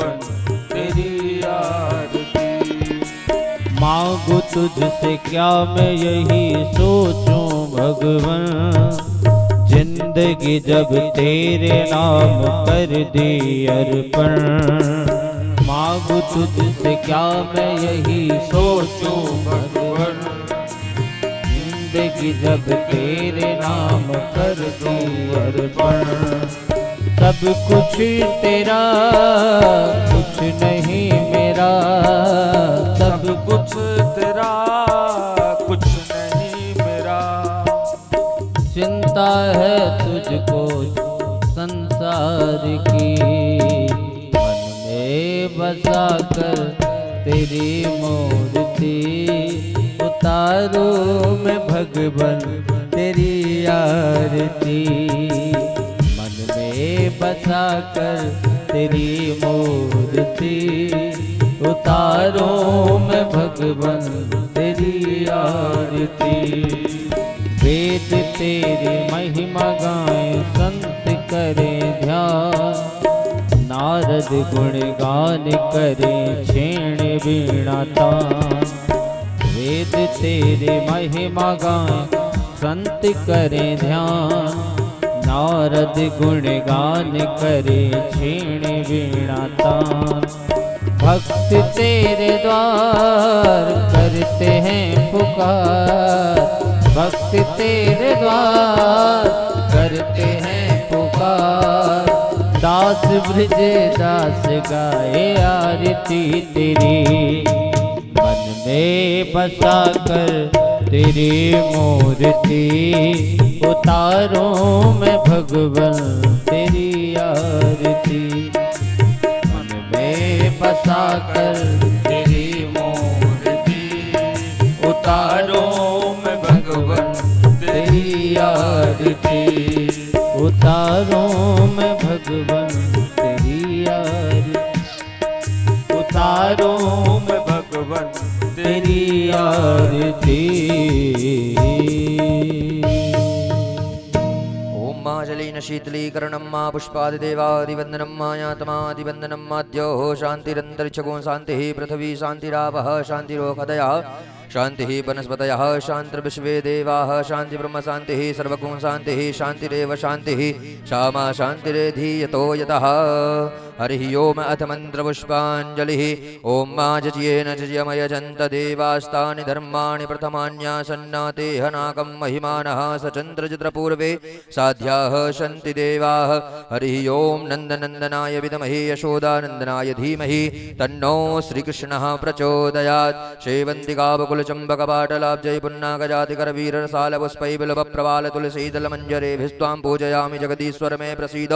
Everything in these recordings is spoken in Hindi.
भगवन तेरी आरती। मांगू तुझसे क्या मैं यही सोचूं भगवन, जिंदगी जब तेरे नाम कर दी अर्पण। मांगू तुझसे क्या मैं यही सोचूं भगवन, जिंदगी जब तेरे नाम कर दी अर्पण। सब कुछ तेरा कुछ नहीं मेरा, सब कुछ तेरा कुछ नहीं मेरा। चिंता है तुझको संसार की, मन में बसा कर तेरी मूर्ति उतारो मैं भगवन तेरी आरती। मन में बसा कर तेरी मूर्ति उतारो मैं भगवन तेरी आरती। वेद तेरी महिमा गाएं संत करें ध्यान, नारद गुणगान करें छेण वीणा तान। वेद तेरे महिमा गाएं संत करें ध्यान, नारद गुणगान करें छेण वीणा तान। भक्त तेरे द्वार करते हैं पुकार, भक्त तेरे द्वार करते हैं पुकार। दास ब्रजे दास गाए आरती तेरी, मन में बसा कर तेरी मूर्ति उतारो मैं भगवन तेरी आरती। मन में बसा कर तेरी मूर्ति उतारो मैं भगवन तेरी आरती, उतारो मैं भगवन तेरी आरती, उतारो मैं भगवन तेरी आरती। ओम मां जलेन शीतलीकरणं मां पुष्पादिदेवादिवन्दनं मायातमादिवन्दनं माद्योः शान्तिरन्तरिक्षगो शान्तिः पृथिवी शान्तिरावः शान्तिरोषधयः शान्तिः वनस्पतयः शान्तिर्विश्वे देवाः शान्तिब्रह्म शान्तिः सर्वगुण शान्तिः शान्तिरेव शान्तिः क्षमा शान्तिरेधीयतो यतः। हरिः ओम अथ मन्त्रपुष्पाञ्जलिः। ओम मा जज्येन जज्यमयजन्त देवास्तानि धर्माणि प्रथमान्यासन्नातेह नाकं महिमानः सचन्द्रचित्रपूर्वे साध्याः सन्ति देवाः। हरिः ओम नन्दनन्दनाय विद्महे यशोदानन्दनाय धीमहि तन्नो श्रीकृष्णः प्रचोदयात्। शेवन्तिका बकुलचम्बकपाटलाब्जै पुन्नागजातिकरवीररसालपुष्पैबिलवप्रवालतुलसीदलमञ्जरेभिस्त्वां पूजयामि जगदीश्वर मे प्रसीद।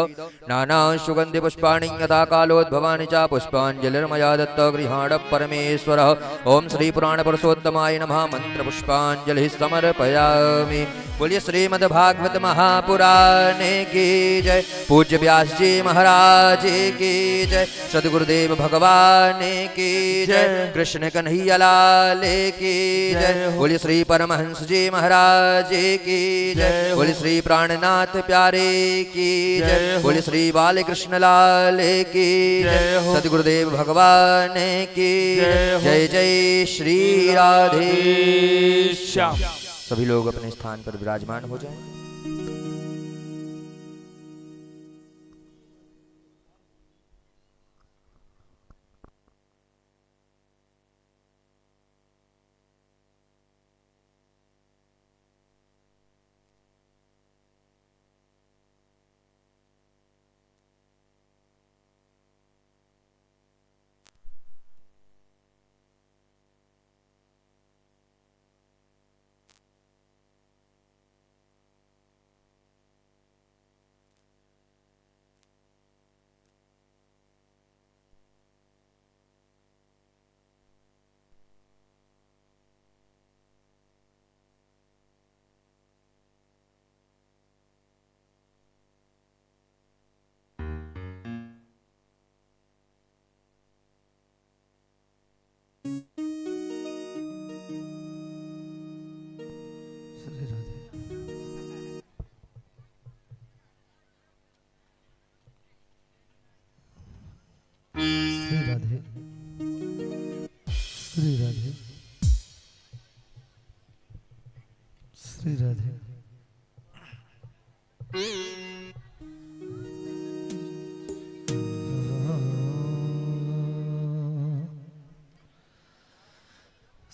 नानाशुगन्धिपुष्पाणि यथा कालोद्भवानि च पुष्पाञ्जलिर्मया दत्त गृहाण परमेश्वरः। ओम श्री पुराणपुरुषोत्तमाय नमः। मंत्रपुष्पाञ्जलिः समर्पयामि। बोलिए श्रीमद्भागवत महापुराणे की जय। पूज्य व्यास जी महाराज की जय। सद्गुरुदेव भगवान की जय। कृष्ण कन्हैया लाल की जय। बोलिए श्री परमहंस जी महाराज की जय। बोलिए श्री प्राणनाथ प्यारे की जय। बोलिए श्री बालकृष्ण लाल की जय। सद्गुरुदेव भगवान की जय। जय श्री राधे श्याम। सभी लोग अपने स्थान पर विराजमान हो जाएं। राधे श्री राधे श्री राधे।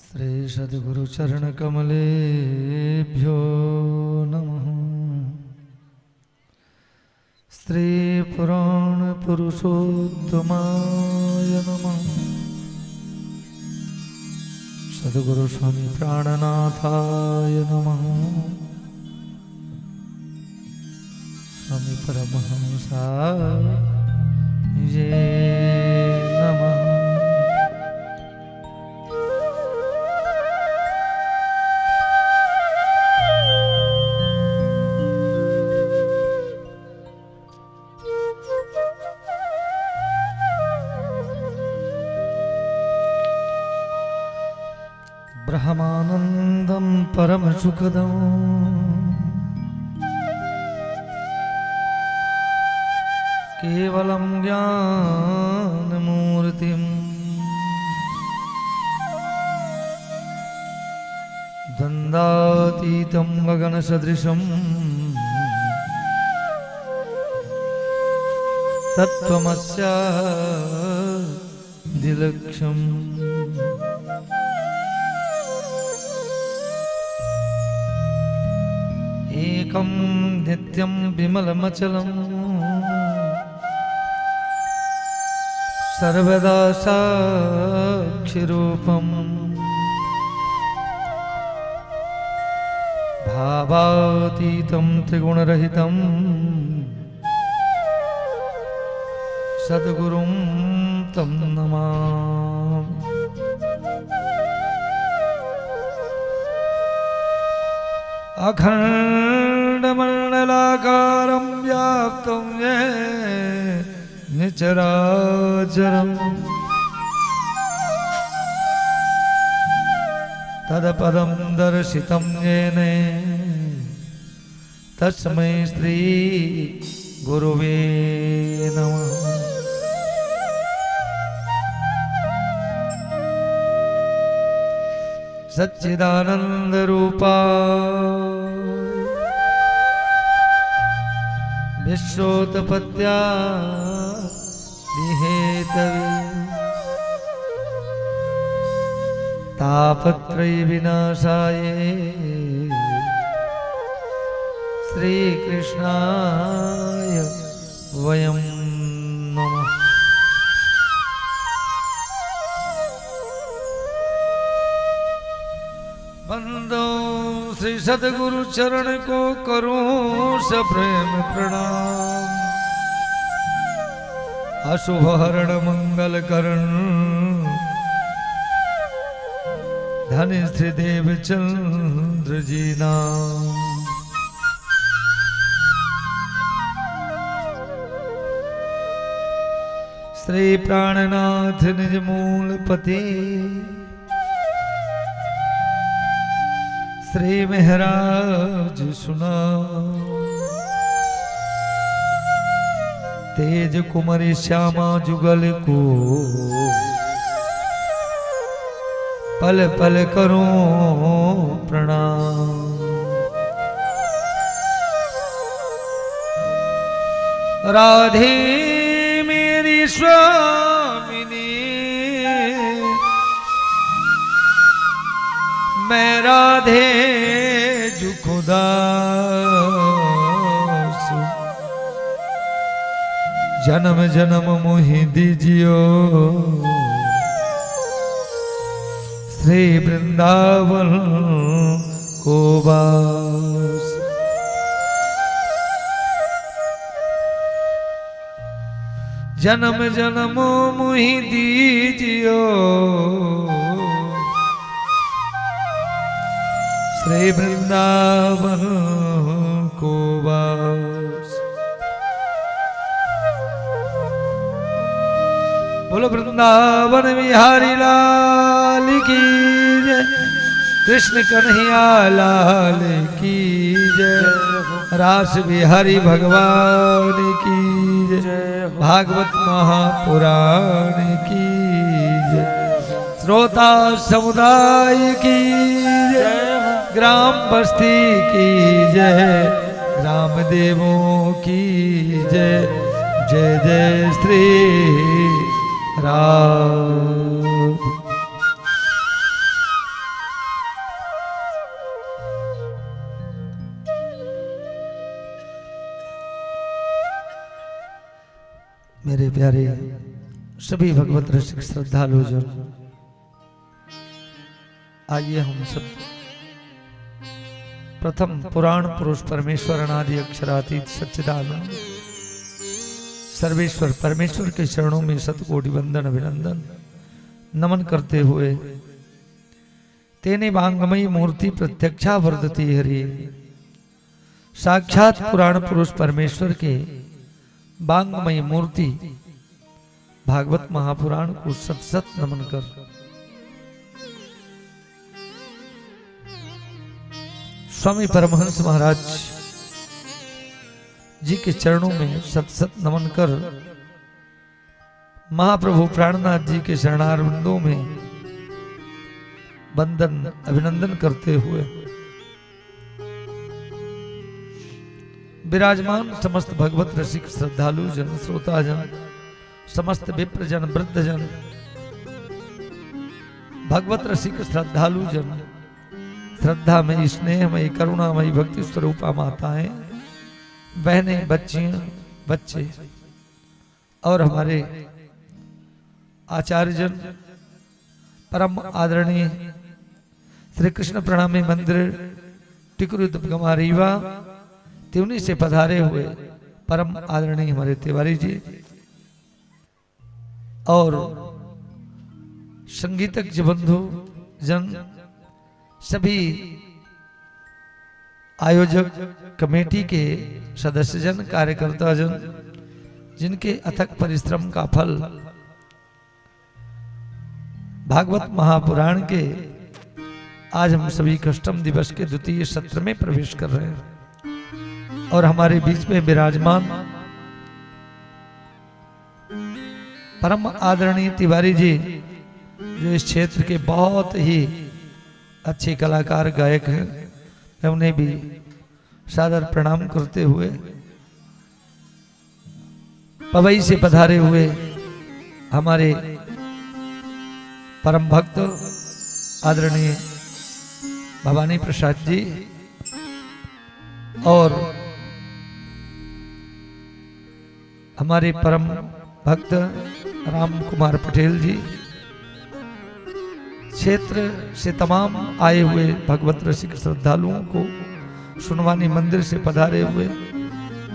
श्री सद्गुरु चरण कमलेभ्यो नमः। श्री पुराण पुरुषोत्तमाय नमः। सद्गुरु स्वामी प्राणनाथाय नमः। स्वामी परमहंसाय नमः। ब्रह्मानंदं परमसुखदं केवलं ज्ञानमूर्तिं द्वन्द्वातीतं गगनसदृशं तत्त्वमस्यादिलक्ष्यम् एकं नित्यं विमलमचलं सर्वदा साक्षिरूपं भावातीतं त्रिगुणरहितं सद्गुरुं तं नमामि। अखण्डमण्डलाकारं व्याप्तं येन चराचरम् तदपदं दर्शितं येन तस्मै श्री गुरुवे नमः। सच्चिदानंद रूपा विश्वोत्पत्त्या विहेतवे तापत्रय विनाशाय श्री कृष्णाय वयं नमः। बंदो श्री सद्गुरु चरण को करूं सप्रेम प्रणाम। अशुभ हरण मंगल करण धन श्री देव चंद्र जी नाम। श्री प्राणनाथ निज मूल पति श्री महराज सुना। तेज कुमारी श्यामा जुगल को पल पल करूं प्रणाम। राधे मेरी स्वामिनी मैं राधे जु खुदा जन्म जन्म मोहि दीजियो श्री वृंदावन को वास। जन्म जन्म मोहि दीजियो श्री वृंदावन को वास। बोलो वृंदावन बिहारी लाल की जय। कृष्ण कन्हैया लाल की जय। रास बिहारी भगवान की जय, भागवत महापुराण की जय, श्रोता समुदाय की जय, ग्राम बस्ती की जय, ग्राम देवों की जय, जय जय श्री राम। मेरे प्यारे सभी भगवत रसिक श्रद्धालु जन, आइए हम सब प्रथम पुराण पुरुष परमेश्वर अनादि अक्षरातीत सच्चिदानंद सर्वेश्वर परमेश्वर के चरणों में शतकोटि वंदन अभिनंदन नमन करते हुए तेने वांगमयी मूर्ति प्रत्यक्षा वर्धती हरि, साक्षात पुराण पुरुष परमेश्वर के वांगमयी मूर्ति भागवत महापुराण को सत सत नमन कर स्वामी परमहंस महाराज जी के चरणों में सत सत नमन कर महाप्रभु प्राणनाथ जी के शरणारविंदों में वंदन अभिनंदन करते हुए विराजमान समस्त भगवत रसिक श्रद्धालु जन, श्रोता जन, समस्त विप्र जन, वृद्ध जन, भगवत रसिक श्रद्धालु जन, श्रद्धा में स्नेहमयी करुणामयी भक्ति स्वरूपा माताएं, बहनें, बच्चियां, बच्चे और हमारे आचार्य जन, परम आदरणीय श्री कृष्ण प्रणामी मंदिर टिकुरुदगमा रीवा त्यूनी से पधारे हुए परम आदरणीय हमारे तिवारी जी और संगीतज्ञ बंधु जन, सभी आयोजक कमेटी के सदस्य जन, कार्यकर्ता जन, जिनके अथक परिश्रम का फल भागवत महापुराण के आज हम सभी कष्टम दिवस के द्वितीय सत्र में प्रवेश कर रहे हैं और हमारे बीच में विराजमान परम आदरणीय तिवारी जी जो इस क्षेत्र के बहुत ही अच्छे कलाकार गायक हैं, मैं उन्हें भी सादर प्रणाम करते हुए पवई से पधारे हुए हमारे परम भक्त आदरणीय भवानी प्रसाद जी और हमारे परम भक्त राम कुमार पटेल जी, क्षेत्र से तमाम आए हुए भगवत रसिक श्रद्धालुओं को सुनवानी मंदिर से पधारे हुए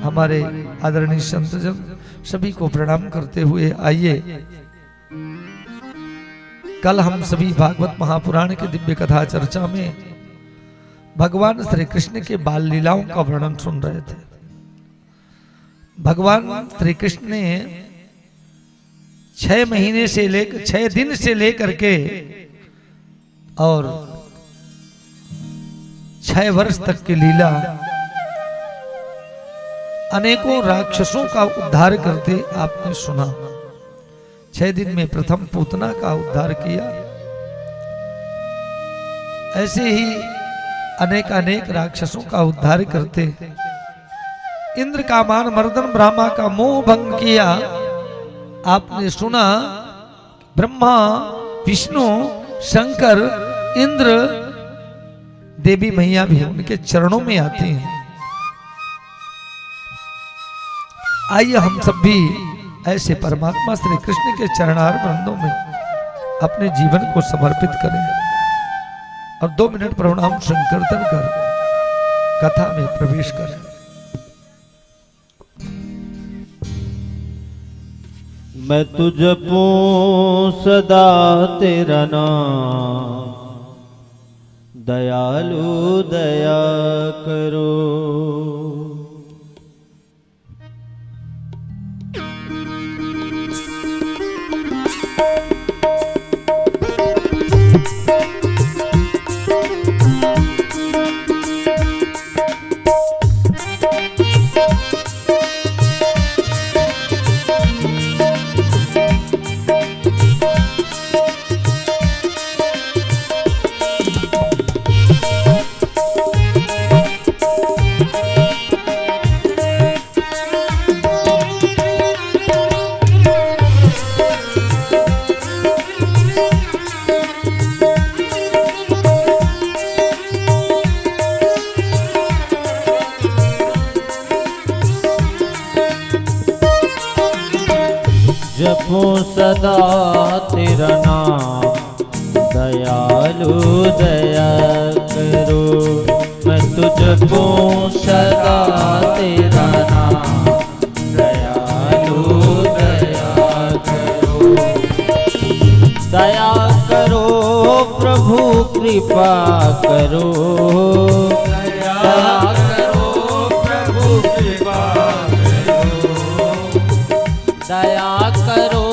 हमारे आदरणीय संतजन, सभी को प्रणाम करते हुए आइए कल हम सभी भागवत महापुराण के दिव्य कथा चर्चा में भगवान श्री कृष्ण के बाल लीलाओं का वर्णन सुन रहे थे। भगवान श्री कृष्ण ने 6 महीने से लेकर 6 दिन से लेकर के और 6 वर्ष तक की लीला अनेकों राक्षसों का उद्धार करते आपने सुना। 6 दिन में प्रथम पूतना का उद्धार किया। ऐसे ही अनेक अनेक राक्षसों का उद्धार करते इंद्र का मान मर्दन, ब्रह्मा का मोह भंग किया। आपने सुना ब्रह्मा, विष्णु, शंकर, इंद्र, देवी मैया भी उनके चरणों में आती हैं। आइए हम सब भी ऐसे परमात्मा श्री कृष्ण के चरणार बंदों में अपने जीवन को समर्पित करें और 2 मिनट प्रणाम संकीर्तन कर कथा में प्रवेश करें। मैं तुझ जपूं सदा तेरा नाम, दयालु दया करो। जपूं सदा तेरा नाम, दयालु दया करो। मैं तो जपूं सदा तेरा नाम, दयालु दया करो। दया करो प्रभु कृपा करो, दया करो प्रभु कृपा करो। दया करो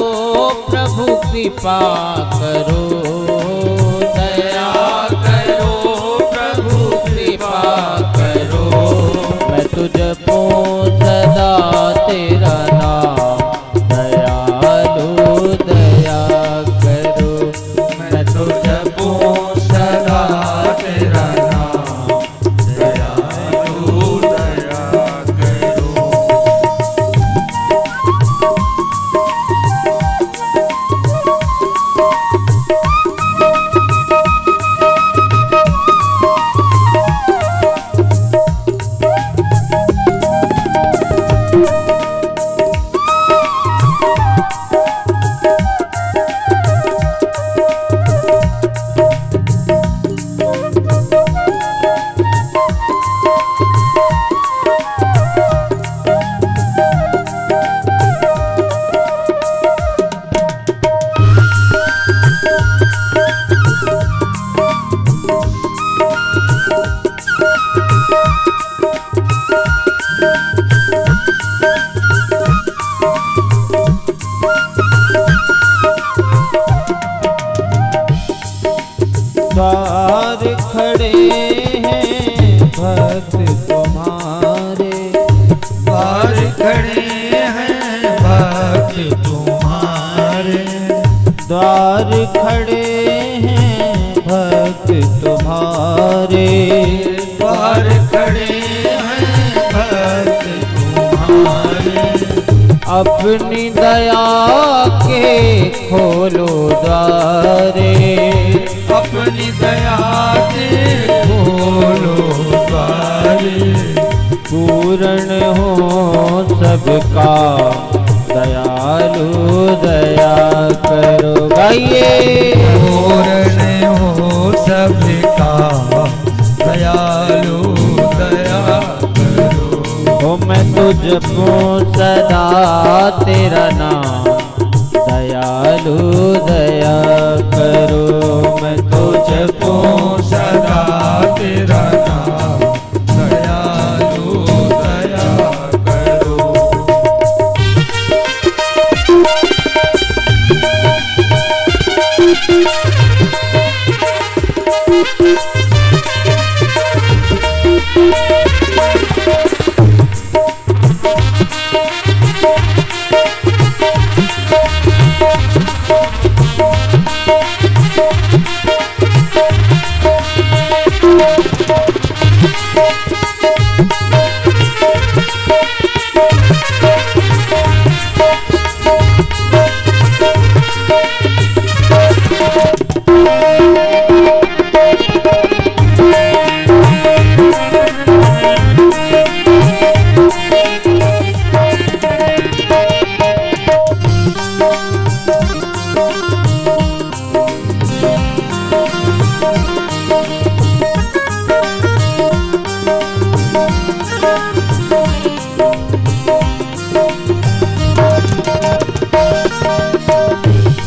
प्रभु कृपा करो, दया करो प्रभु कृपा करो। मैं तो जपूं सदा तेरा नाम, दयालु दया करो। मैं तो जपूं सदा तेरा नाम, दयालु दया करो। द्वार खड़े हैं भक्त तुम्हारे, द्वार खड़े हैं भक्त तुम्हारे। द्वार खड़े हैं भक्त तुम्हारे। द्वार खड़े हैं भक्त तुम्हारे। अपनी दया के खोलो द्वारे, अपनी दया के खोलो द्वारे। पूर्ण हो सबका, दयालु दया करो। गाइए। पूर्ण हो सबका, दयालु दया करो। ओ मैं तो जपूं सदा तेरा नाम, दयालु दया करो। मैं तो जपूं सदा तेरा नाम, दयालु दया करो।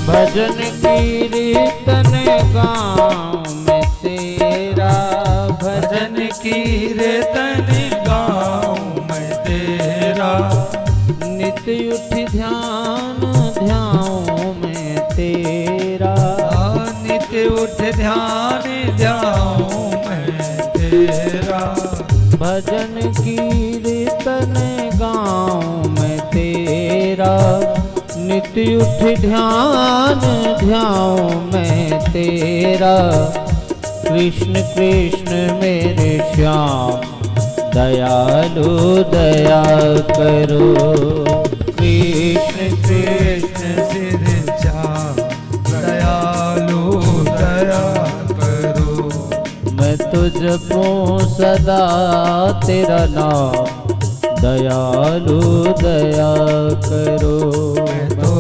भजन कीर्तन गाँव में तेरा, भजन कीर्तन गाँव में तेरा। नित्य उठ ध्यान ध्याओं में तेरा। नित्य उठ ध्यान ध्याओं में तेरा। भजन कीर्तन गाँव में तेरा। नित्य उठ ध्यान ध्याओं में तेरा। कृष्ण कृष्ण मेरे श्याम, दयालु दया करो। कृष्ण कृष्ण सिर श्याम, दयालु दया करो। मैं तो जपूं सदा तेरा नाम, दयालु दया करो। मैं तो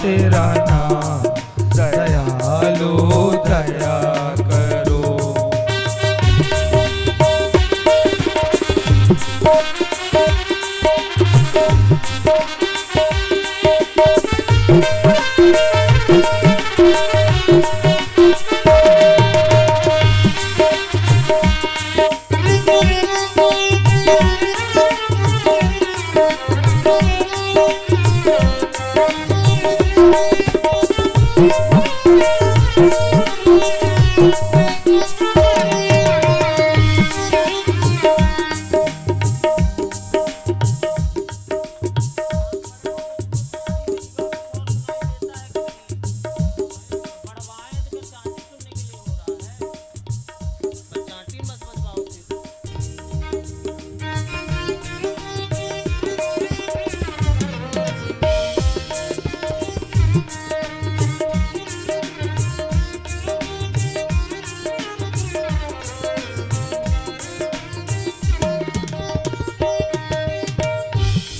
तेरा नाम दयालु दया करो।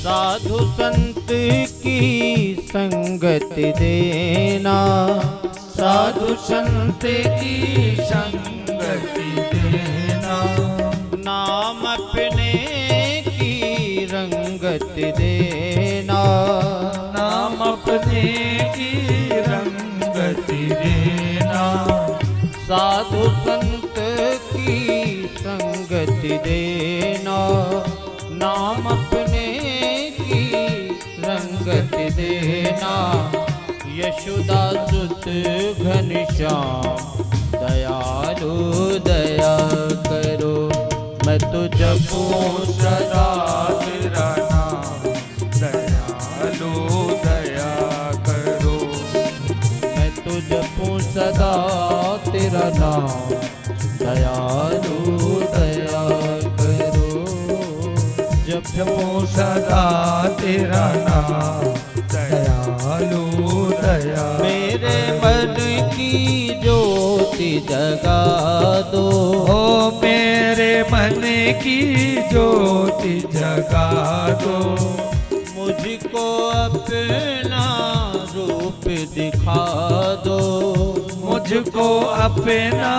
साधु संत की संगति देना, साधु संत की संगति देना, नाम अपने की रंगति देना, नाम अपने की रंगति देना, साधु संत की संगति देना, नाम अपने की रंगति देना। यशोदा सुत घनश्याम दयालु दया करो, मैं तो जपूं सदा तेरा नाम दयालु दया करो। मैं तो जपूं सदा तेरा नाम दयालु दया करो। जपूं सदा तेरा नाम दयालु दया। मेरे मन की ज्योति जगा दो, ओ मेरे मन की ज्योति जगा दो, मुझको अपना रूप दिखा दो, मुझको अपना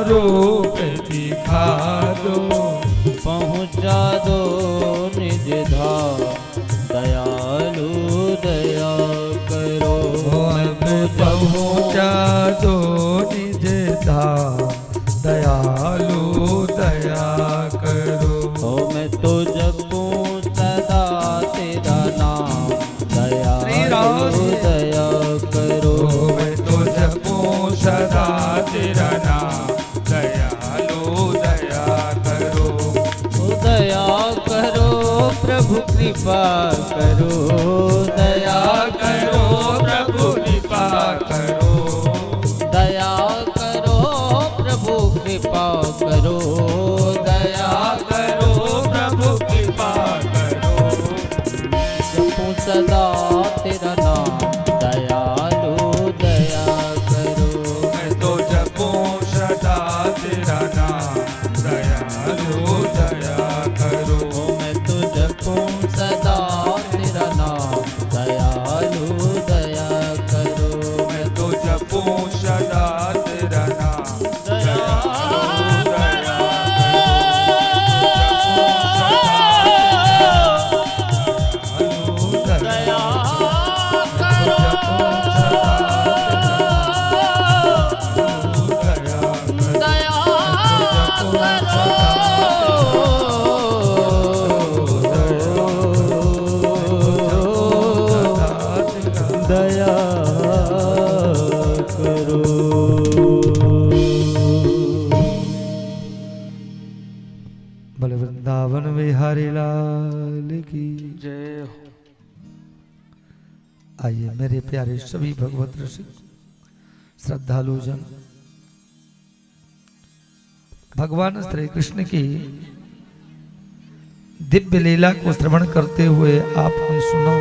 रूप दिखा दो, पहुँचा दो निज धाम दयालु दया करो। पहुँचा दो निज धाम दयालु दया करो। ओ मैं तो जपूं सदा तेरा नाम दयालु दया करो। मैं तो जपूं सदा तेरा नाम दयालु दया करो। दया करो प्रभु कृपा करो, दया करो प्रभु कृपा करो, दया करो प्रभु कृपा करो, दया करो प्रभु कृपा करो। जपूं सदा तेरा नाम दयालु दया करो। मैं तो जपूं सदा तेरा नाम दयालु दया करो। मैं तो जपूं सदा तेरा नाम दयालु दया करो। मैं तो जपूं सदा तेरा नाम दयालु दया करो। दया दया करो। बोले वृंदावन बिहारी लाल की जय हो। आइए मेरे प्यारे सभी भगवत रसिक श्रद्धालु जन, भगवान श्री कृष्ण की दिव्य लीला को श्रवण करते हुए आपने सुना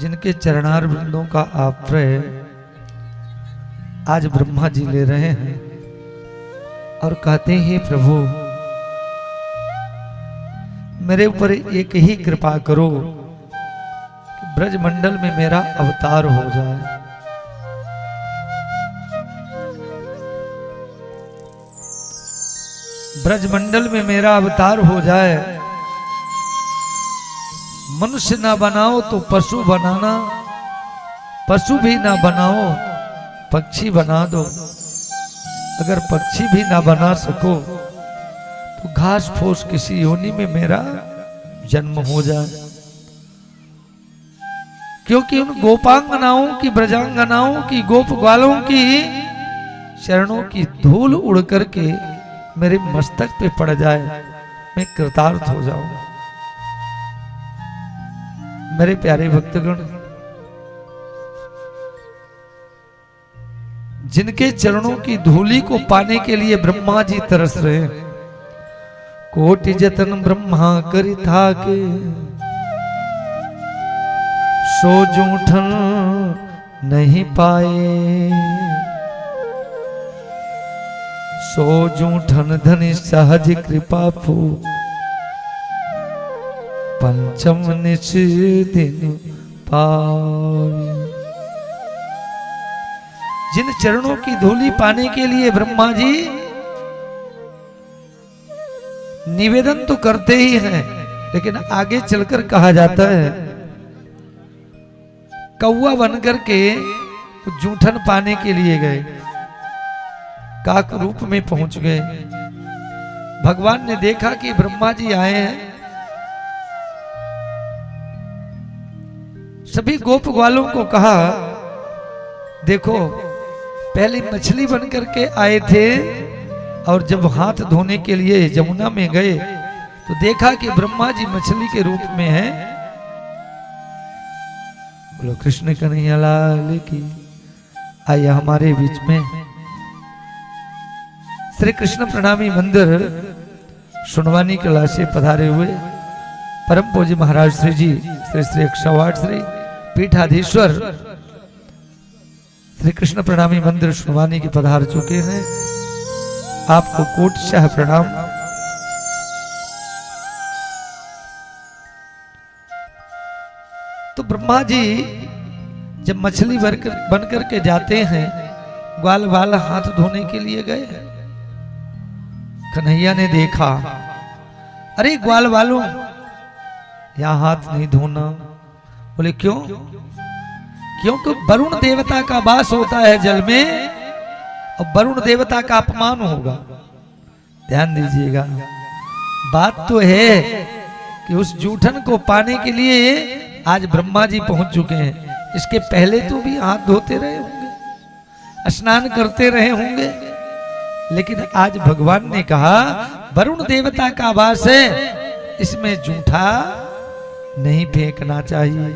जिनके चरणार बिंदों का आश्रय आज ब्रह्मा जी ले रहे हैं और कहते हैं प्रभु मेरे ऊपर एक ही कृपा करो कि ब्रजमंडल में मेरा अवतार हो जाए। ब्रजमंडल में मेरा अवतार हो जाए। मनुष्य ना बनाओ तो पशु बनाना, पशु भी ना बनाओ पक्षी बना दो। अगर पक्षी भी ना बना सको तो घास फूस किसी योनि में मेरा जन्म हो जाए। क्योंकि उन गोपांगनाओं की, ब्रजांगनाओं की, गोप ग्वालों की चरणों की धूल उड़ करके मेरे मस्तक पे पड़ जाए, मैं कृतार्थ हो जाऊं। मेरे प्यारे भक्तगण, जिनके चरणों की धूली को पाने के लिए ब्रह्मा जी तरस रहे हैं। कोटि जतन ब्रह्मा करि थाके, सो जूठन नहीं पाए। सो जूठन धनि सहज कृपा फू, पंचम निश दिन पाए। जिन चरणों की धूली पाने के लिए ब्रह्मा जी निवेदन तो करते ही हैं, लेकिन आगे चलकर कहा जाता है कौवा बनकर के जूठन पाने के लिए गए, काक रूप में पहुंच गए। भगवान ने देखा कि ब्रह्मा जी आए हैं। सभी गोप ग्वालों को कहा, देखो पहले मछली बनकर के आए थे और जब हाथ धोने के लिए जमुना में गए तो देखा कि ब्रह्मा जी मछली के रूप में हैं। बोलो कृष्ण कन्हैया लाल की। आइए हमारे बीच में श्री कृष्ण प्रणामी मंदिर सुनवानी कला से पधारे हुए परम पूज्य महाराज श्री जी श्री श्री 108 श्री पीठाधीश्वर श्री कृष्ण प्रणामी मंदिर सुनवानी के पधार चुके हैं। आपको कोटशः प्रणाम। तो ब्रह्मा जी जब मछली बनकर के जाते हैं, ग्वाल वाल हाथ धोने के लिए गए। कन्हैया ने देखा, अरे ग्वाल वालों यहां हाथ नहीं धोना। बोले क्यों? क्योंकि वरुण देवता का वास होता है जल में और वरुण देवता का अपमान होगा। ध्यान दीजिएगा, बात तो है कि उस जूठन को पाने के लिए आज ब्रह्मा जी पहुंच चुके हैं। इसके पहले तो भी हाथ धोते रहे होंगे, स्नान करते रहे होंगे, लेकिन आज भगवान ने कहा वरुण देवता का वास है, इसमें जूठा नहीं फेंकना चाहिए।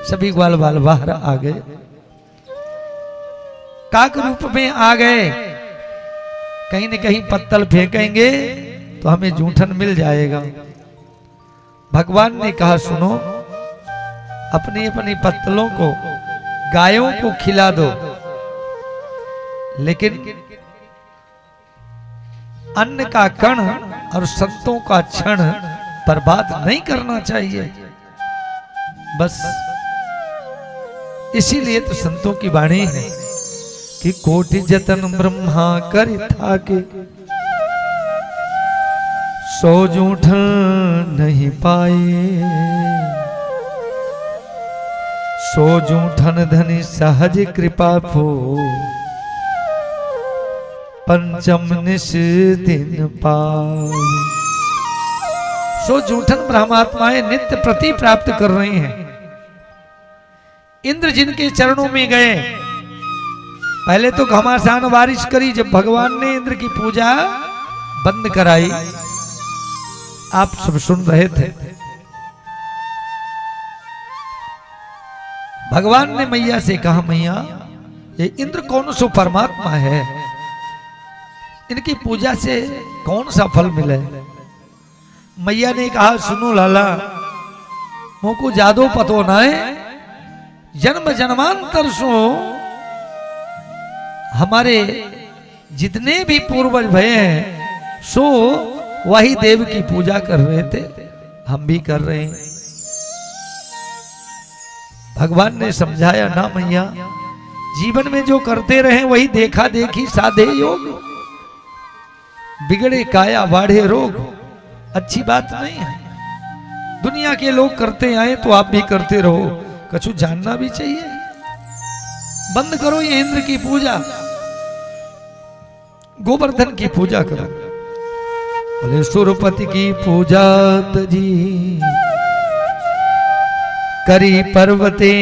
सभी ग्वाल बाल बाहर आ गए, काक रूप में आ गए। कहीं न कहीं पत्तल फेंकेंगे तो हमें जूठन मिल जाएगा। भगवान ने कहा सुनो, अपनी अपनी पत्तलों को गायों को खिला दो, लेकिन अन्न का कण और संतों का क्षण बर्बाद नहीं करना चाहिए। बस इसीलिए तो संतों की वाणी है कि कोटि जतन ब्रह्मा करि थाके, सो जूठन नहीं पाए। सो जूठन धनि सहज कृपा फो, पंचम निश दिन पाए। सो जूठन ब्रह्मात्माएं नित्य प्रति प्राप्त कर रही हैं। इंद्र जिनके चरणों में गए, पहले तो घमासान बारिश करी। जब भगवान ने इंद्र की पूजा बंद कराई, आप सब सुन रहे थे, भगवान ने मैया से कहा, मैया ये इंद्र कौन सो परमात्मा है, इनकी पूजा से कौन सा फल मिले। मैया ने कहा सुनो लाला, मोको जादो पतो ना है, जन्म जन्मांतर सो हमारे जितने भी पूर्वज भय हैं, सो वही देव की पूजा कर रहे थे, हम भी कर रहे हैं। भगवान ने समझाया ना मैया, जीवन में जो करते रहे वही देखा देखी साधे योग, बिगड़े काया बाढ़े रोग, अच्छी बात नहीं है। दुनिया के लोग करते आए तो आप भी करते रहो, कछु जानना भी चाहिए। बंद करो ये इंद्र की पूजा, गोवर्धन की पूजा करो। बोले सुरपति की पूजा तजी करी पर्वते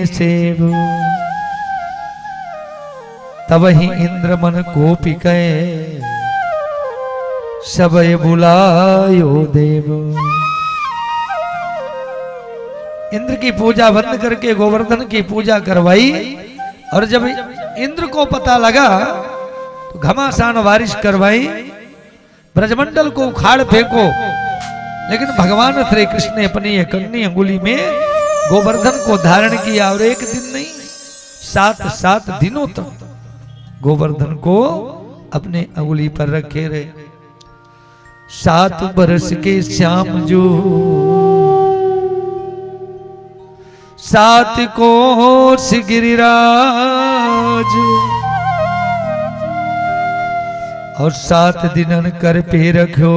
सेव, तब ही इंद्र मन कोपी कहे सबय बुलायो देव। इंद्र की पूजा बंद करके गोवर्धन की पूजा करवाई, और जब इंद्र को पता लगा तो घमासान बारिश करवाई, ब्रजमंडल को उखाड़ फेंको। लेकिन भगवान श्री कृष्ण ने अपनी एकन्नी अंगुली में गोवर्धन को धारण किया, और एक दिन नहीं 7 दिनों तक गोवर्धन को अपने अंगुली पर रखे रहे। 7 बरस के श्याम जो 7 कोस गिरिराज, और 7 दिनन कर पे रखो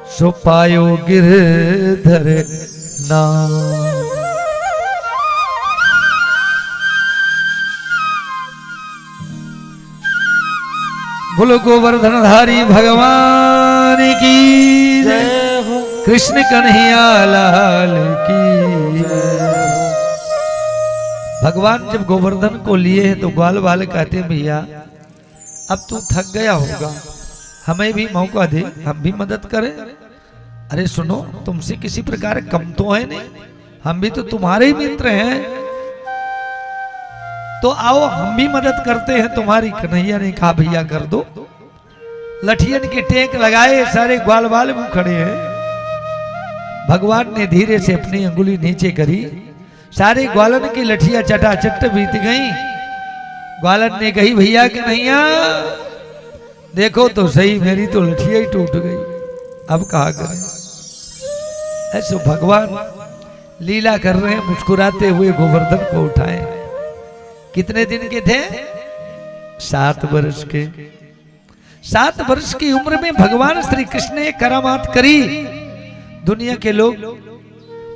सो पायो गिरधर नाम। बोलो गोवर्धनधारी भगवान की जय हो, कृष्ण कन्हैया लाल की। भगवान जब गोवर्धन को लिए हैं तो ग्वाल वाले कहते हैं भैया अब तू थक गया होगा, हमें भी मौका दे, हम भी मदद करें। अरे सुनो, तुमसे किसी प्रकार कम तो है नहीं, हम भी तो तुम्हारे ही मित्र हैं, तो आओ हम भी मदद करते हैं तुम्हारी। कन्हैया ने कहा भैया कर दो। लठियन के टेक लगाए, सारे ग्वाल वाले मुंह खड़े हैं। भगवान ने धीरे से अपनी अंगुली नीचे करी, सारे ग्वालन की लठियां चटाचट बीत गई। ग्वालन ने कही भैया कन्हैया देखो तो सही, मेरी तो लठिया ही टूट गई, अब कहा करें। ऐसे भगवान लीला कर रहे हैं, मुस्कुराते हुए गोवर्धन को उठाए। कितने दिन के थे? 7 वर्ष के। 7 वर्ष की उम्र में भगवान श्री कृष्ण ने करामात करी। दुनिया के लोग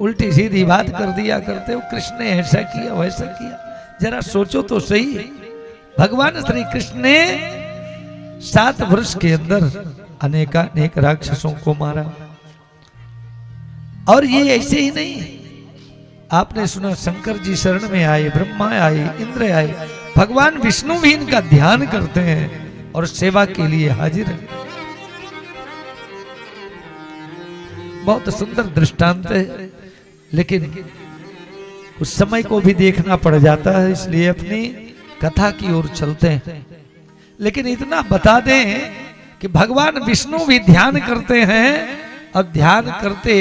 उल्टी सीधी बात कर दिया करते हो, कृष्ण ने ऐसा किया वैसा किया, जरा सोचो तो सही। भगवान श्री कृष्ण ने 7 वर्ष के अंदर अनेकानेक राक्षसों को मारा। और ये ऐसे ही नहीं, आपने सुना शंकर जी शरण में आए, ब्रह्मा आए, इंद्र आए, भगवान विष्णु भी इनका ध्यान करते हैं और सेवा के लिए हाजिर है। बहुत सुंदर दृष्टांत है, लेकिन उस समय को भी देखना पड़ जाता है, इसलिए अपनी कथा की ओर चलते हैं। लेकिन इतना बता दें कि भगवान विष्णु भी ध्यान करते हैं, और ध्यान करते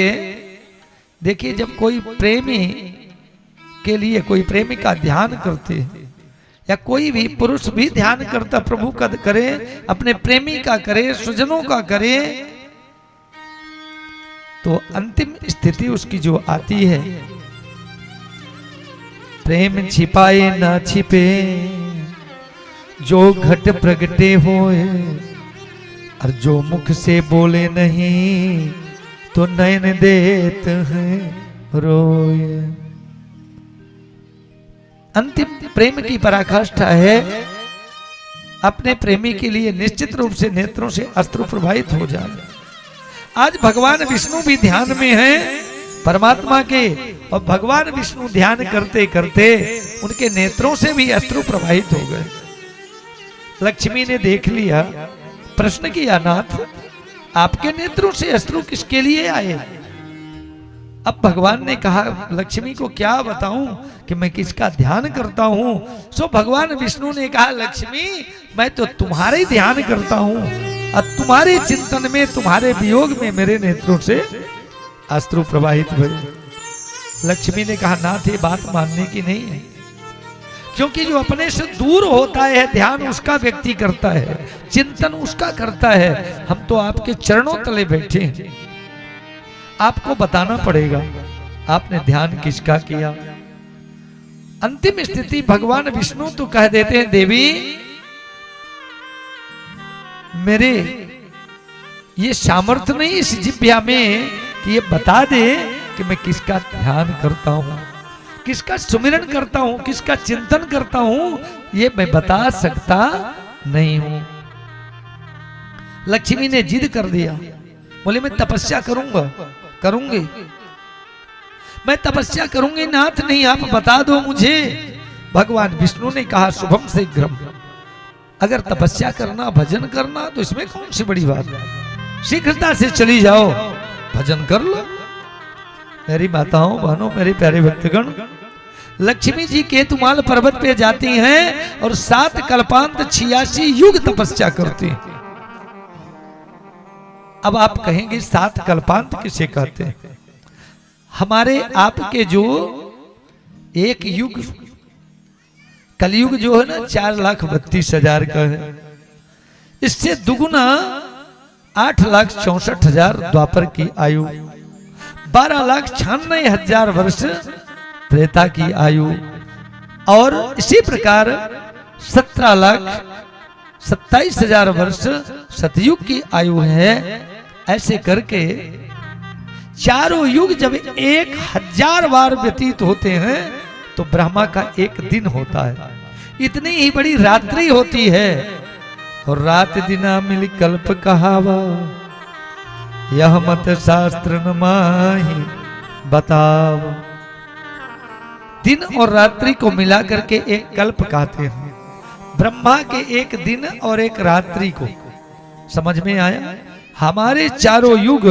देखिए जब कोई प्रेमी के लिए कोई प्रेमिका ध्यान करती है, या कोई भी पुरुष भी ध्यान करता, प्रभु का करे, अपने प्रेमी का करे, स्वजनों का करे, तो अंतिम स्थिति उसकी जो आती है, प्रेम छिपाए ना छिपे जो घट प्रगटे होए, और जो मुख से बोले नहीं तो नयन देत हैं रोए। अंतिम प्रेम की पराकाष्ठा है, अपने प्रेमी के लिए निश्चित रूप से नेत्रों से अश्रु प्रवाहित हो जाए। आज भगवान विष्णु भी ध्यान में हैं परमात्मा के, और भगवान विष्णु ध्यान करते करते उनके नेत्रों से भी अश्रु प्रवाहित हो गए। लक्ष्मी ने देख लिया, प्रश्न किया, नाथ आपके नेत्रों से अश्रु किसके लिए आए? अब भगवान ने कहा लक्ष्मी को क्या बताऊं कि मैं किसका ध्यान करता हूं। सो भगवान विष्णु ने कहा लक्ष्मी मैं तो तुम्हारे ही ध्यान करता हूं, और तुम्हारे चिंतन में, तुम्हारे वियोग में मेरे नेत्रों से अश्रु प्रवाहित हुए। लक्ष्मी ने कहा नाथ ये बात मानने की नहीं है, क्योंकि जो अपने से दूर होता है ध्यान उसका व्यक्ति करता है, चिंतन उसका करता है। हम तो आपके चरणों तले बैठे हैं, आपको बताना पड़ेगा आपने ध्यान किसका किया। अंतिम स्थिति भगवान विष्णु तो कह देते हैं, देवी मेरे ये सामर्थ्य नहीं इस जिह्वा में कि ये बता दे कि मैं किसका ध्यान करता हूं, किसका सुमिरन करता हूं, किसका चिंतन करता हूं, ये मैं बता सकता नहीं हूं। लक्ष्मी ने जिद कर दिया, बोले मैं तपस्या करूंगी, मैं तपस्या करूंगी नाथ, नहीं आप बता दो मुझे। भगवान विष्णु ने कहा शुभम शीघ्रम, अगर तपस्या करना भजन करना तो इसमें कौन सी बड़ी बात है, शीघ्रता से चली जाओ भजन कर लो। मेरी माताओं बहनों मेरे प्यारे भक्तगण, लक्ष्मी जी केतुमाल पर्वत पे जाती हैं और 7 कल्पांत 86 युग तपस्या करती हैं। अब आप कहेंगे 7 कल्पांत किसे कहते हैं? हमारे आपके जो एक युग कलयुग जो है ना 4,32,000 का है, इससे दुगुना 8,64,000 द्वापर की आयु, 12,96,000 वर्ष त्रेता की आयु, और इसी प्रकार 17,27,000 वर्ष सतयुग की आयु है। ऐसे करके चारों युग जब 1,000 बार व्यतीत होते हैं तो ब्रह्मा का एक दिन होता है। इतनी ही बड़ी रात्रि होती है, और रात दिना मिल कल्प कहावा, यह मत शास्त्र न माही बताओ। दिन और रात्रि को मिला करके एक कल्प कहते हैं। ब्रह्मा के एक दिन और एक रात्रि को समझ में आया। हमारे चारों युग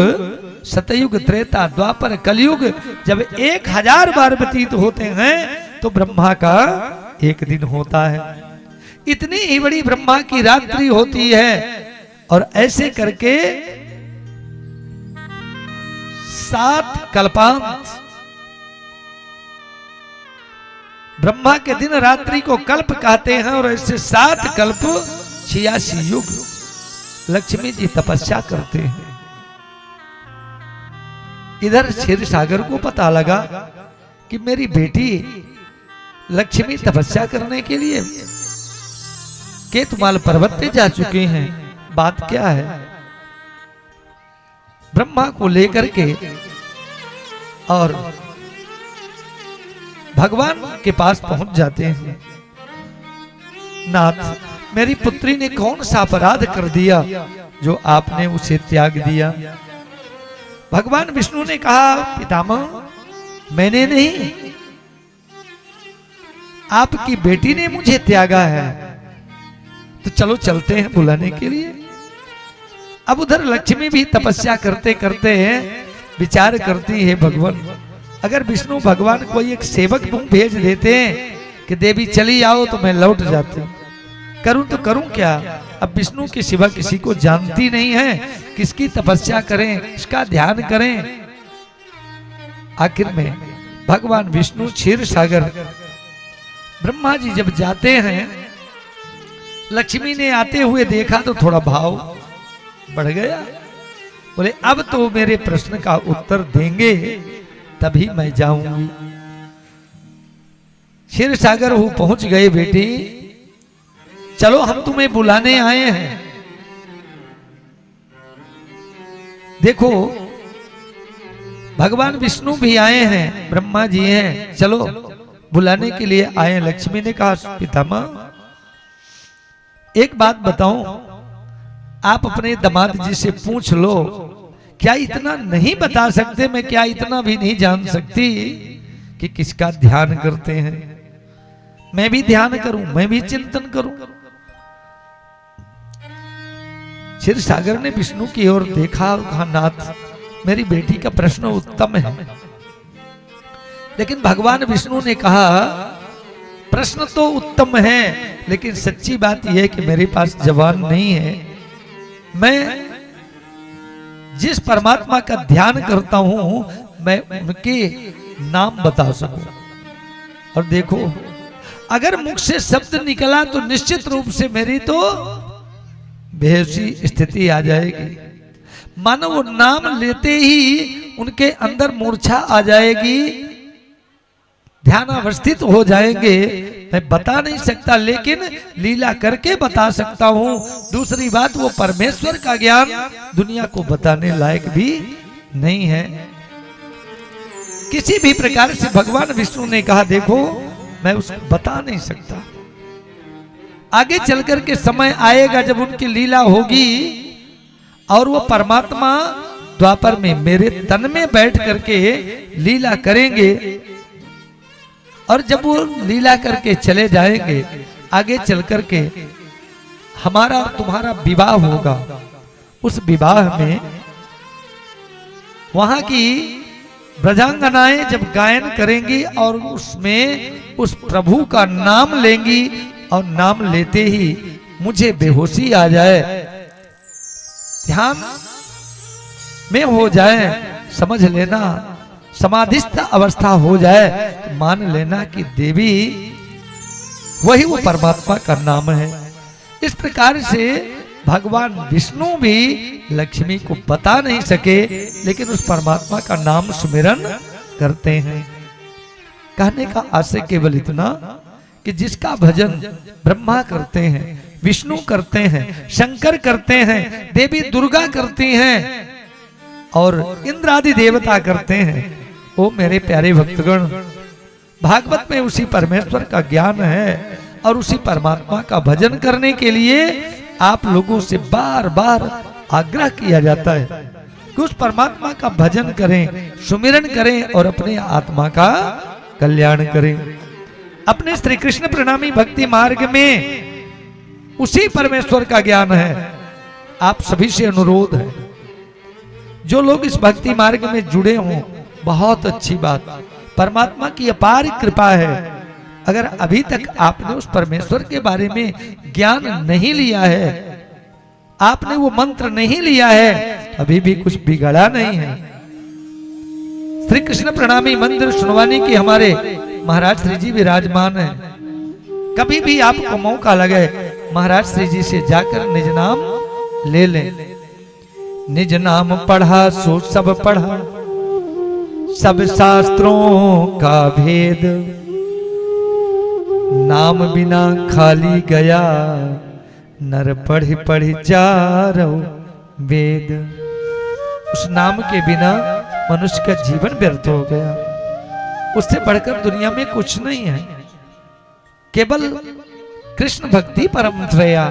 सतयुग त्रेता द्वापर कलयुग जब 1,000 बार व्यतीत होते हैं तो ब्रह्मा का एक दिन होता है। इतनी ही बड़ी ब्रह्मा की रात्रि होती है, और ऐसे करके 7 कल्पांत, ब्रह्मा के दिन रात्रि को कल्प कहते हैं, और ऐसे 7 कल्प 86 युग लक्ष्मी जी तपस्या करते हैं। इधर क्षीर सागर को पता लगा कि मेरी बेटी लक्ष्मी तपस्या करने के लिए केतुमाल पर्वत पे जा चुके हैं। बात क्या है? ब्रह्मा को लेकर के और भगवान के पास पहुंच जाते हैं। नाथ, मेरी पुत्री ने कौन सा अपराध कर दिया जो आपने उसे त्याग दिया? भगवान विष्णु ने कहा, पितामह मैंने नहीं, आपकी बेटी ने मुझे त्यागा है। तो चलो चलते हैं बुलाने के लिए। अब उधर लक्ष्मी भी तपस्या करते करते विचार करती है, भगवान अगर विष्णु भगवान कोई एक सेवक भेज देते हैं कि देवी चली आओ तो मैं लौट जाती, करूं तो करूं क्या? अब विष्णु के सिवा किसी को जानती नहीं है, किसकी तपस्या करें, किसका ध्यान करें। आखिर में भगवान विष्णु क्षीर सागर, ब्रह्मा जी जब जाते हैं, लक्ष्मी ने आते हुए देखा तो थोड़ा भाव बढ़ गया। बोले अब तो मेरे प्रश्न का उत्तर देंगे तभी मैं जाऊंगी। क्षीर सागर वो पहुंच गए। बेटी चलो हम तुम्हें बुलाने आए हैं। देखो भगवान विष्णु भी आए हैं, ब्रह्मा जी हैं, चलो बुलाने के लिए आए। लक्ष्मी ने कहा, पितामह एक बात बताऊं, आप अपने दामाद जी से पूछ लो, क्या इतना नहीं बता सकते? मैं क्या इतना भी नहीं जान सकती कि किसका ध्यान करते हैं? मैं भी ध्यान करूं, मैं भी चिंतन करूं। क्षीर सागर ने विष्णु की ओर देखा और कहा, नाथ मेरी बेटी का प्रश्न उत्तम है, लेकिन भगवान विष्णु ने कहा प्रश्न तो उत्तम है, लेकिन सच्ची बात यह है कि मेरे पास जवान नहीं है। मैं जिस परमात्मा का ध्यान करता हूं मैं उनके नाम बता सकूं। और देखो अगर मुख से शब्द निकला तो निश्चित रूप से मेरी तो बेहोशी स्थिति आ जाएगी। मानो वो नाम लेते ही उनके अंदर मूर्छा आ जाएगी, ध्यान अवस्थित हो जाएंगे। मैं बता नहीं सकता, लेकिन लीला करके बता सकता हूं। दूसरी बात, वो परमेश्वर का ज्ञान दुनिया को बताने लायक भी नहीं है। किसी भी प्रकार से भगवान विष्णु ने कहा, देखो मैं उसको बता नहीं सकता। आगे चलकर के समय आएगा जब उनकी लीला होगी और वो परमात्मा द्वापर में मेरे तन में बैठ करके लीला करेंगे, और जब वो लीला करके चले जाएंगे, आगे चल करके हमारा और तुम्हारा विवाह होगा। उस विवाह में वहां की ब्रजांगनाएं जब गायन करेंगी और उसमें उस प्रभु का नाम लेंगी, और नाम लेते ही मुझे बेहोशी आ जाए, ध्यान में हो जाए, समझ लेना समाधिस्थ अवस्था हो जाए, तो मान लेना कि देवी वही वो परमात्मा का नाम है। इस प्रकार से भगवान विष्णु भी लक्ष्मी को बता नहीं सके, लेकिन उस परमात्मा का नाम सुमिरन करते हैं। कहने का आशय केवल इतना कि जिसका भजन ब्रह्मा करते हैं, विष्णु करते हैं, शंकर करते हैं, देवी दुर्गा करती हैं और इंद्र आदि देवता करते हैं, वो मेरे प्यारे भक्तगण, भागवत में उसी परमेश्वर का ज्ञान है और उसी परमात्मा का भजन करने के लिए आप लोगों से बार बार आग्रह किया जाता है कि उस परमात्मा का भजन करें, सुमिरन करें और अपने आत्मा का कल्याण करें। अपने श्री कृष्ण प्रणामी भक्ति मार्ग में उसी परमेश्वर का ज्ञान है। आप सभी से अनुरोध है, जो लोग इस भक्ति मार्ग में जुड़े हों, बहुत अच्छी बात, परमात्मा की अपार कृपा है। अगर अभी तक आपने उस परमेश्वर के बारे में ज्ञान नहीं लिया है, आपने वो मंत्र नहीं लिया है, अभी भी कुछ बिगड़ा नहीं है। श्री कृष्ण प्रणामी मंदिर सुनवानी के हमारे महाराज श्री जी विराजमान है। कभी भी आपको मौका लगे, महाराज श्री जी से जाकर निज नाम ले लें। निज नाम पढ़ा सो सब पढ़ा, सब शास्त्रों का भेद, नाम बिना खाली गया, नर पढ़ पढ़ चारों वेद। उस नाम के बिना मनुष्य का जीवन व्यर्थ हो गया। उससे बढ़कर दुनिया में कुछ नहीं है। केवल कृष्ण भक्ति परम श्रेया,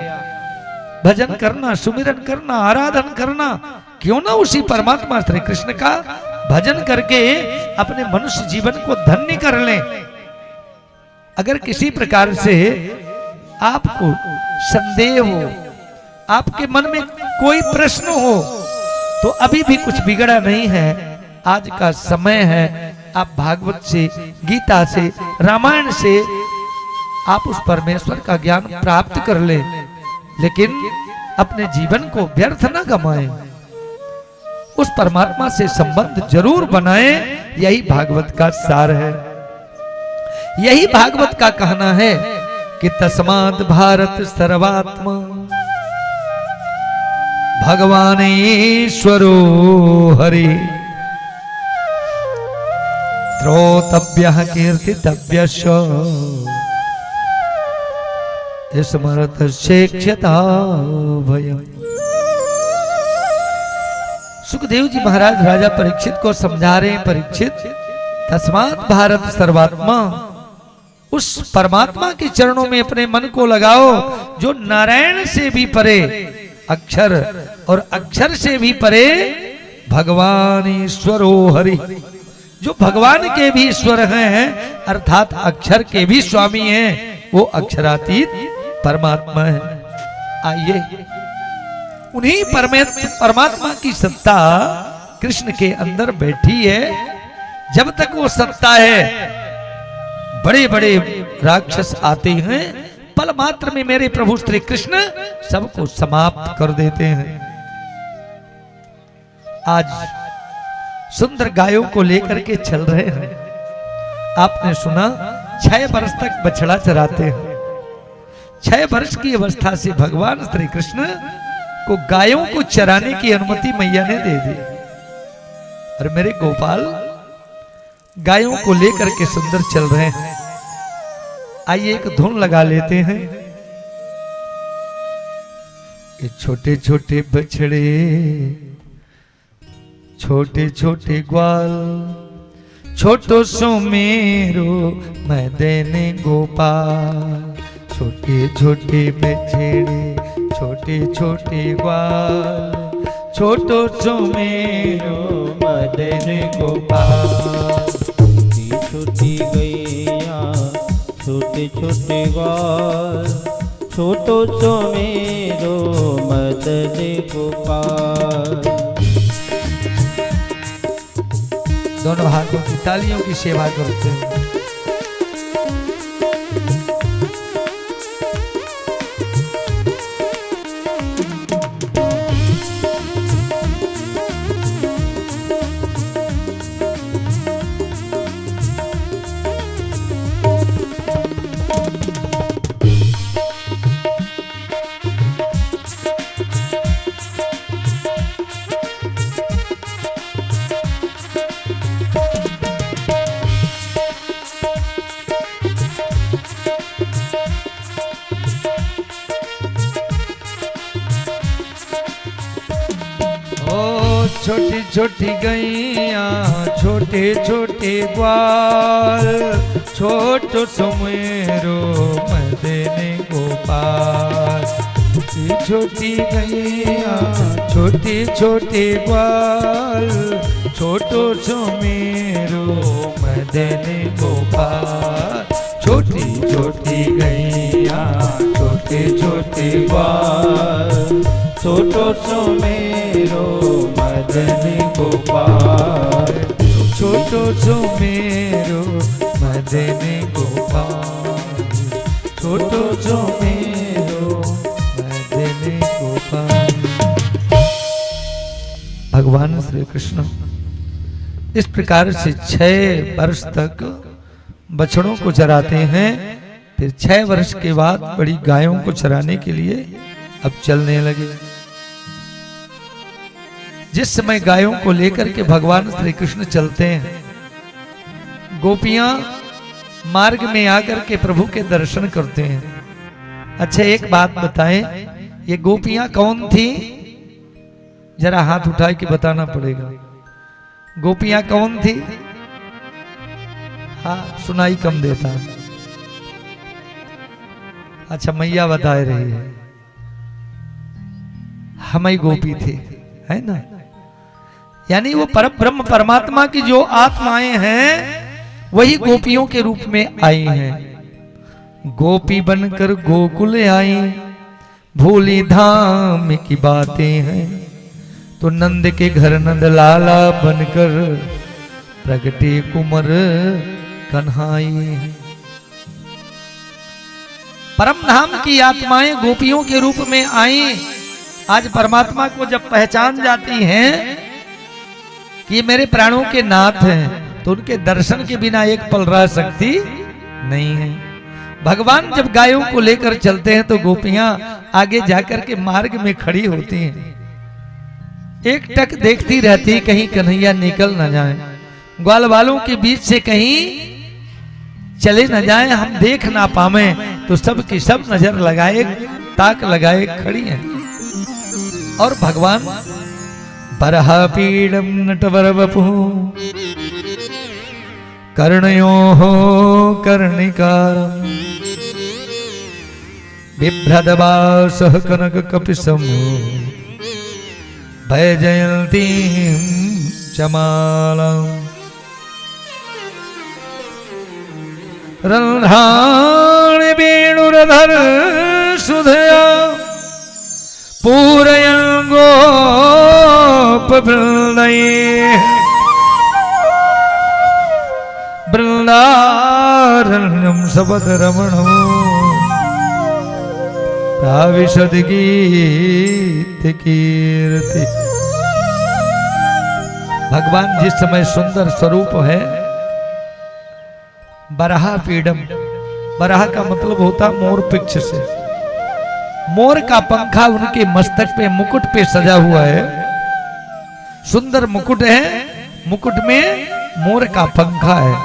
भजन करना, सुमिरन करना, आराधन करना, क्यों ना उसी परमात्मा श्री कृष्ण का भजन करके अपने मनुष्य जीवन को धन्य कर लें। अगर किसी प्रकार से आपको संदेह हो, आपके मन में कोई प्रश्न हो, तो अभी भी कुछ बिगड़ा नहीं है। आज का समय है, आप भागवत से, गीता से, रामायण से आप उस परमेश्वर का ज्ञान प्राप्त कर ले, लेकिन अपने जीवन को व्यर्थ न गमाएं। उस परमात्मा से संबंध जरूर बनाएं। यही भागवत का सार है। यही भागवत का कहना है कि तस्मात् भारत सर्वात्मा भगवान ईश्वरो हरि, श्रोतव्यः कीर्तितव्यश्च स्मरतश्चेक्ष्यता भयम्। सुखदेव जी महाराज राजा परीक्षित को समझा रहे हैं, परीक्षित तस्मात् भारत सर्वात्मा, उस परमात्मा के चरणों में अपने मन को लगाओ जो नारायण से भी परे अक्षर और अक्षर से भी परे भगवान ईश्वरो हरि, जो भगवान के भी ईश्वर हैं अर्थात अक्षर के भी स्वामी हैं, वो अक्षरातीत परमात्मा है। आइए उन्हीं परमात्मा की सत्ता कृष्ण के अंदर बैठी है। जब तक वो सत्ता है, बड़े बड़े राक्षस आते हैं, पल मात्र में मेरे प्रभु श्री कृष्ण सबको समाप्त कर देते हैं। आज सुंदर गायों को लेकर के चल रहे हैं। आपने सुना 6 वर्ष तक बछड़ा चराते हैं। 6 वर्ष की अवस्था से भगवान श्री कृष्ण को गायों को चराने की अनुमति मैया ने दे दी। और मेरे गोपाल गायों को लेकर के सुंदर चल रहे हैं। आइए एक धुन लगा लेते हैं। ये छोटे छोटे बछड़े, छोटे छोटे ग्वाल, छोटो सो मेरो मैं देने गोपाल। छोटे छोटे बछड़े, छोटे छोटे ग्वाल, छोटो सो मेरो मैं देने गोपाल। छोटी छोटी गैया, छोटे छोटे ग्वाल, छोटो सो मेरो मदन गोपाल। दोनों हाथों की तालियों की सेवा करते हैं। छोटी छोटी गैया, छोटे छोटे ग्वाल, छोटो सुमेरो मैं देने गोपाल। छोटी छोटी गैया, छोटे छोटे ग्वाल, छोटो सुमेरो मैं देने गोपाल। छोटी छोटी गैया, छोटे छोटे ग्वाल, छोटो सुमेरो मदन गोपाल। छोटो सुमेरो मदन गोपाल, छोटो सुमेरो मदन गोपाल। भगवान श्री कृष्ण इस प्रकार से 6 वर्ष तक बछड़ों को चराते हैं। फिर 6 वर्ष के बाद बड़ी गायों को चराने के लिए अब चलने लगे। जिस समय गायों को लेकर के भगवान श्री कृष्ण चलते हैं, गोपियां मार्ग में आकर के प्रभु के दर्शन करते हैं। अच्छा एक बात बताएं, ये गोपियां कौन थी? जरा हाथ उठा के बताना पड़ेगा। गोपियां कौन थी? हाँ सुनाई कम देता। अच्छा मैया बता रही है, हम ही गोपी थे, है ना। यानी वो परम ब्रह्म परमात्मा की जो आत्माएं हैं वही गोपियों के रूप में आई हैं। गोपी बनकर गोकुल आई, भूली धाम की बातें हैं। तो नंद के घर नंद लाला बनकर प्रगटे कुंवर कन्हाई। परम धाम की आत्माएं गोपियों के रूप में आई। आज परमात्मा को जब पहचान जाती हैं कि ये मेरे प्राणों के नाथ हैं, तो उनके दर्शन के बिना एक पल रह सकती नहीं है। भगवान जब गायों को लेकर चलते हैं तो गोपियां आगे जाकर के मार्ग में खड़ी होती हैं, एक टक देखती रहती कहीं कन्हैया निकल न जाए, ग्वाल वालों के बीच से कहीं चले न जाए, हम देख ना पावे। तो सब की सब नजर लगाए, ताक लगाए खड़ी हैं। और भगवान बरहा पीड़म नटवर वपु कर्णयोः कर्णिकारम् बिभ्रदवासः कनक कपिसमो वैजयन्तीं चमालम् रन्ध्राणि वेणुरधर सुधया पूरयन् गोपवृन्दैः वृन्दारण्यं सपदरमणो प्राविशद गीतकीर्ति। भगवान जिस समय सुंदर स्वरूप है, बराह पीडम, बराह का मतलब होता मोर पिक्ष से। मोर का पंखा उनके मस्तक पे, मुकुट पे सजा हुआ है। सुंदर मुकुट है, मुकुट में मोर का पंखा है।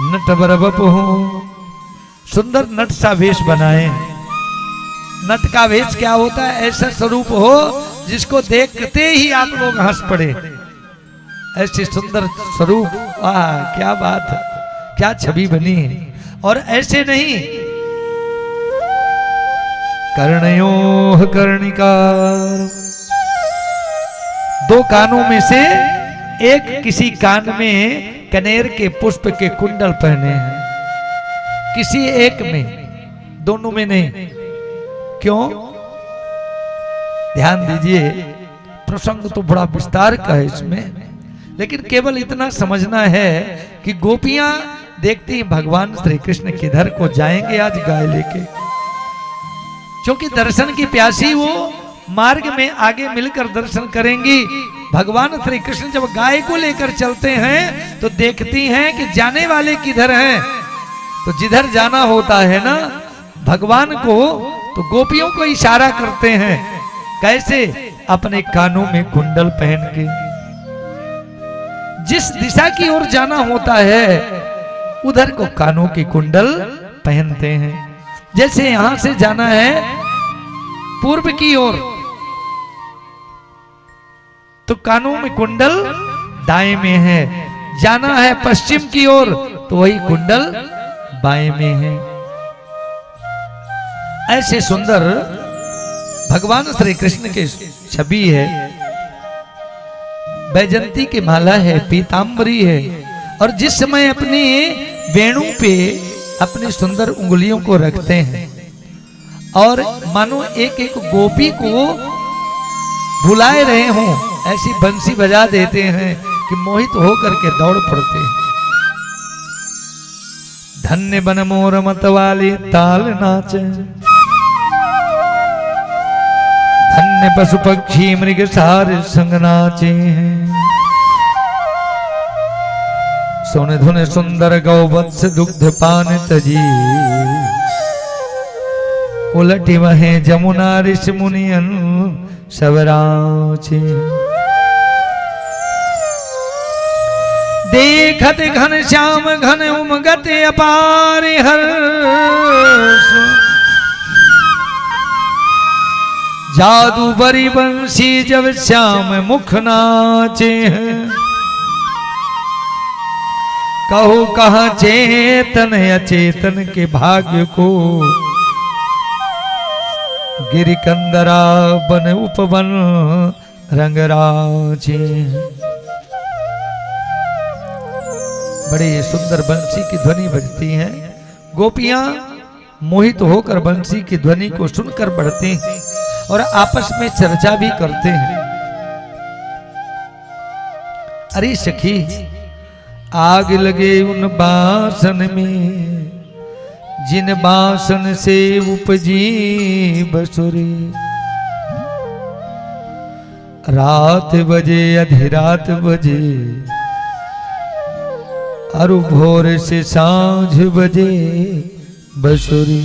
नट बरबप हो, सुंदर नट सा वेश बनाए। नट का वेश क्या होता है? ऐसा स्वरूप हो जिसको देखते ही आप लोग हंस पड़े। ऐसे सुंदर स्वरूप, वाह क्या बात है, क्या छवि बनी है। और ऐसे नहीं, कर्णयोः कर्णिकार, दो कानों में से एक किसी कान में कनेर के पुष्प के कुंडल पहने हैं, किसी एक में, दोनों में नहीं। क्यों? ध्यान दीजिए, प्रसंग तो बड़ा विस्तार का है इसमें, लेकिन केवल इतना समझना है कि गोपियां देखती हैं भगवान श्री कृष्ण किधर को जाएंगे आज गाय लेके। क्योंकि दर्शन की प्यासी वो मार्ग में आगे मिलकर दर्शन करेंगी। भगवान श्री कृष्ण जब गाय को लेकर चलते हैं तो देखती हैं कि जाने वाले किधर हैं। तो जिधर जाना होता है ना भगवान को, तो गोपियों को इशारा करते हैं। कैसे? अपने कानों में कुंडल पहन के। जिस दिशा की ओर जाना होता है उधर को कानों की कुंडल पहनते हैं। जैसे यहां से जाना है पूर्व की ओर, तो कानों में कुंडल दाएं में है। जाना है पश्चिम की ओर, तो वही कुंडल बाएं में है। ऐसे सुंदर भगवान श्री कृष्ण के छवि है। बैजंती की माला है, पीतांबरी है, और जिस समय अपनी वेणु पे अपनी सुंदर उंगलियों को रखते हैं और मानो एक एक गोपी को भुलाए रहे हों, ऐसी बंसी बजा देते हैं कि मोहित होकर के दौड़ पड़ते हैं। धन्य बन मोर मत वाली ताल नाचे, धन्य पशु पक्षी मृग सारे संग नाचे हैं। सोने धुने सुंदर गौवत्स दुग्ध पान तजी, उलटी वहे जमुना ऋषि मुनियन सबराचे। देखत घन श्याम घन उमगत अपार हर्ष, जादू बरी बंसी जब श्याम मुख नाचे हैं। कहो कहाँ चेतन अचेतन के भाग्य को, गिरि कंदरा बन उपवन रंगराजे। बड़े सुंदर बंसी की ध्वनि बजती है। गोपियां मोहित होकर बंसी की ध्वनि को सुनकर बढ़ते हैं और आपस में चर्चा भी करते हैं। अरे सखी, आग लगे उन बासन में जिन बासन से उपजी बसुरी। रात बजे अधिरात बजे, अरु भोर से सांझ बजे बसुरी।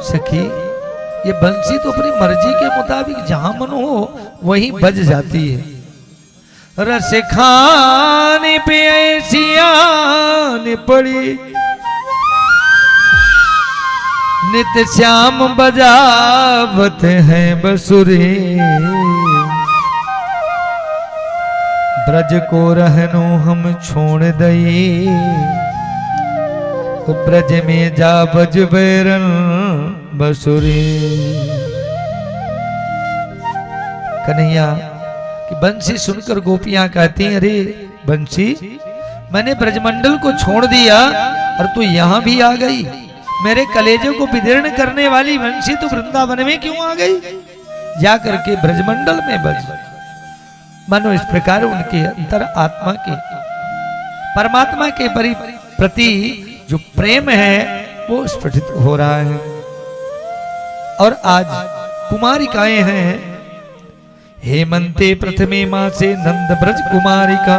सखी, ये बंसी तो अपनी मर्जी के मुताबिक जहां मन हो वहीं बज जाती है। रस खाने पे ऐसी आन पड़ी, नित्य श्याम बजावत हैं बसुरी। ब्रज को रहनो हम छोड़ दई, ब्रज में जा बज बैरन बसुरी। कन्हैया कि बंसी सुनकर गोपियां कहती हैं, अरे बंसी, मैंने ब्रजमंडल को छोड़ दिया और तू यहां भी आ गई। मेरे कलेजे को विदीर्ण करने वाली बंसी तू वृंदावन में क्यों आ गई? जाकर के ब्रजमंडल में बज। मानो इस प्रकार उनके अंतर आत्मा के परमात्मा के प्रति जो प्रेम है वो स्फुटित हो रहा है। और आज कुमारिकाएं हैं। हेमंते प्रथमे मासे नंद ब्रज कुमारिका,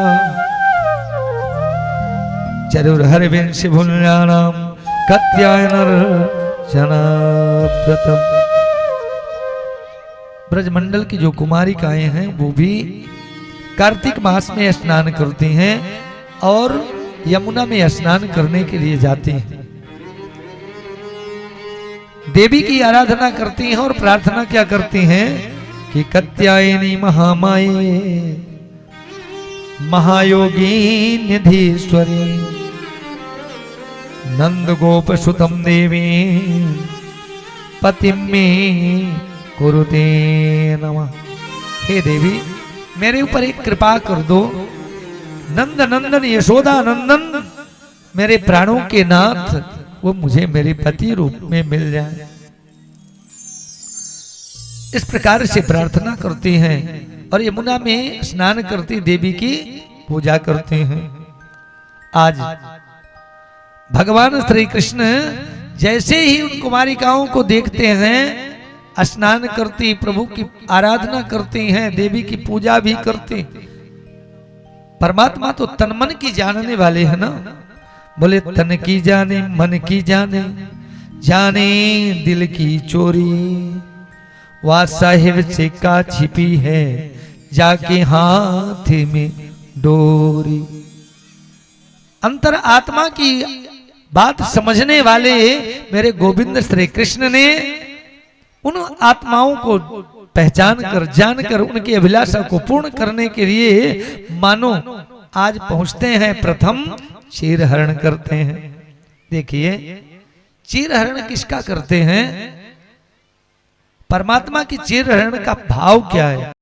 जरूर हरिवंश भुल्यानाम कत्यायनर जनाप्रतम। ब्रजमंडल की जो कुमारिकाएं हैं वो भी कार्तिक मास में स्नान करती हैं और यमुना में स्नान करने के लिए जाती हैं, देवी की आराधना करती हैं और प्रार्थना क्या करती हैं कि कत्यायनी महामाये महायोगी निधीश्वरी नंद गोप सुतम देवी पतिम में कुरुते नमः। हे देवी मेरे ऊपर एक कृपा कर दो, नंद नंदन यशोदा नंदन मेरे प्राणों के नाथ वो मुझे मेरे पति रूप में मिल जाए। इस प्रकार से प्रार्थना करती हैं और यमुना में स्नान करती देवी की पूजा करते हैं। आज भगवान श्री कृष्ण जैसे ही उन कुमारिकाओं को देखते हैं स्नान करती, प्रभु की आराधना करती हैं, देवी की पूजा भी करती। परमात्मा तो तन मन की जानने वाले हैं ना, बोले तन की जाने मन की जाने जाने दिल की चोरी, वह साहिब से का छिपी है जाके हाथ में डोरी। अंतर आत्मा की बात समझने वाले मेरे गोविंद श्री कृष्ण ने उन आत्माओं को पहचान कर जानकर उनकी अभिलाषा को पूर्ण करने के लिए मानो आज पहुंचते हैं, प्रथम चीर हरण करते हैं। देखिए चीर हरण किसका करते हैं? परमात्मा की चीर हरण का भाव क्या है?